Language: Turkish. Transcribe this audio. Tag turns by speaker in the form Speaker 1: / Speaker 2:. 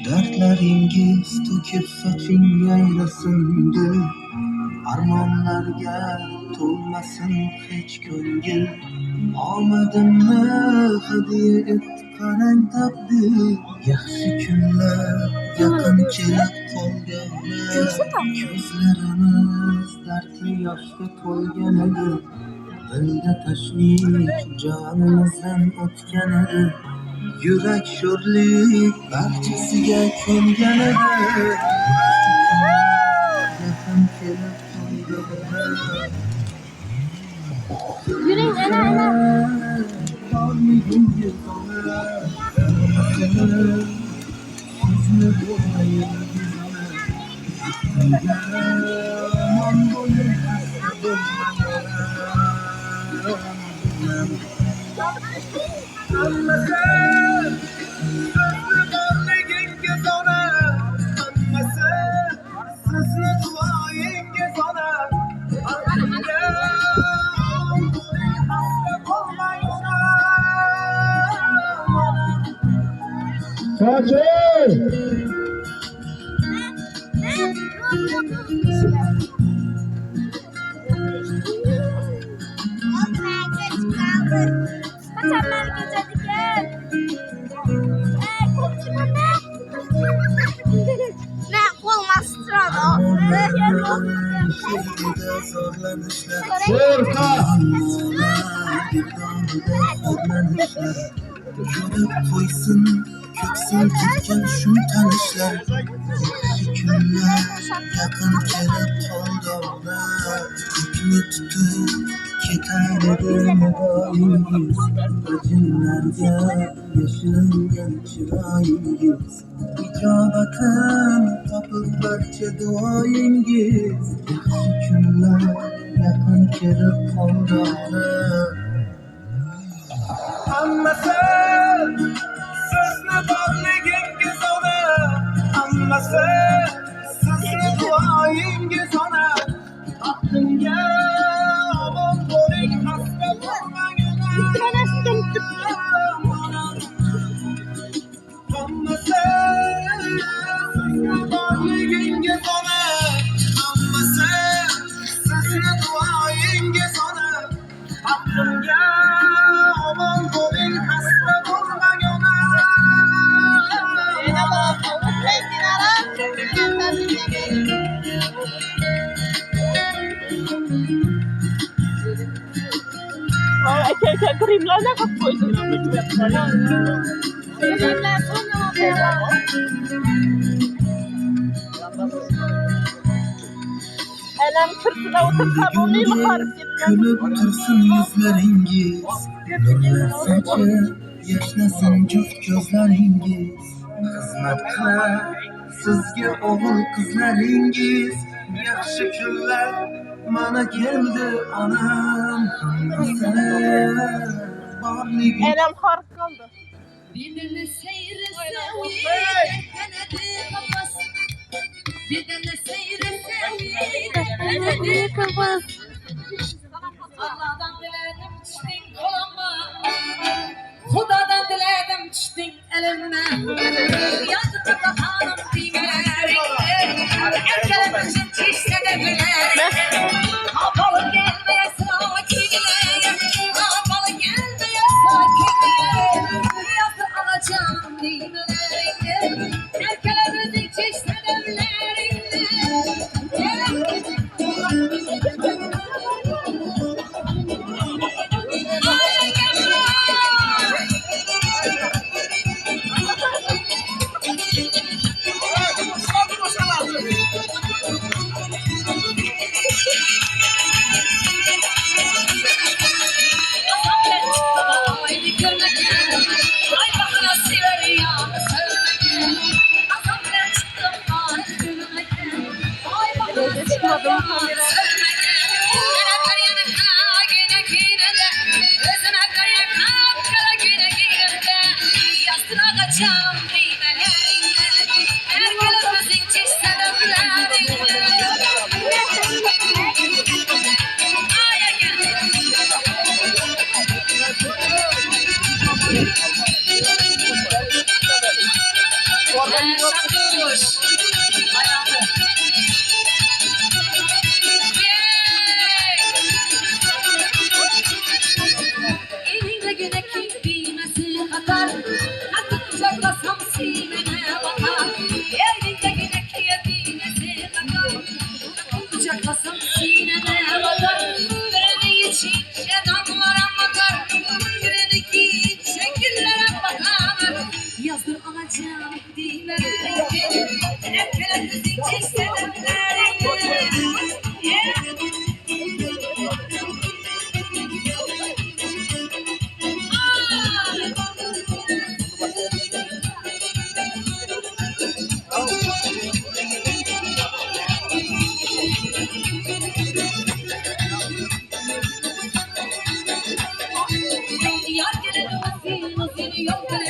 Speaker 1: Dertlaringiz to'kib soching yayrasindi, armonlarga to'lmasin hech ko'ngil. Omadimni hadiya etdi qarang taqdir, yaxshi kunlar yaqin kelib qolganda, ko'zlarimiz dardli yoshga to'lgan edi, dilda tashvish jonimizdan o'tgan edi. Yurak sho'rlik barchasiga ko'ngan edi, yaqin kelib qolganda.
Speaker 2: Yürüyün ana.
Speaker 1: Borligingiz ona, sizni bo'lmayingiz ona, yomon bo'ling xasta bo'lmagan. Hammasi sizni borligingiz ona, hammasi sizni duoyingiz ona.
Speaker 2: Pacarlar geçerken. Ne olmazsa da.
Speaker 1: Yürüp koysun köksün tutken şun tanışlar, kunlar yaqin kelib qoldi, ipni tutib ketar edi mo'yingiz, ajinlarga yashiringan chiroyingiz, ijobatin topib barcha duoyingiz, yaxshi kunlar yaqin kelib qoldi. Hammasi sizni borligingiz ona, hammasi sizni duoyingiz ona. Baxtimga omon bo'ling, xasta bo'lmagin. Hammasi sizni borligingiz ona, hammasi sizni duoyingiz ona. Baxtimga omon bo'ling, xasta bo'lmagin.
Speaker 3: Krimlerine bak koydum.
Speaker 2: Krimler sonra
Speaker 3: Elem kırpıda otursa bunu yukarı gitmem.
Speaker 1: Gülüp tursun yüzleringiz, nurlar saçıp yashnasın juft ko'zlaringiz, xizmat qilar sizga o'g'il qizlaringiz, yaxshi kunlar mana keldi onam. Borliging
Speaker 3: Elem harf kaldı.
Speaker 4: Birini seyrese kafas, birini seyrese
Speaker 2: kafas.
Speaker 4: Allah'tan diledim düştün koluma, Hudadan diledim düştün elime. Yazdı da hanım düğmeleri, erkelemizin çişse de güler. Kapalı gelmeye sakinler, kapalı gelmeye sakinler. Yazdı alacağım düğmeleri, erkelemizin çişse de güler. yok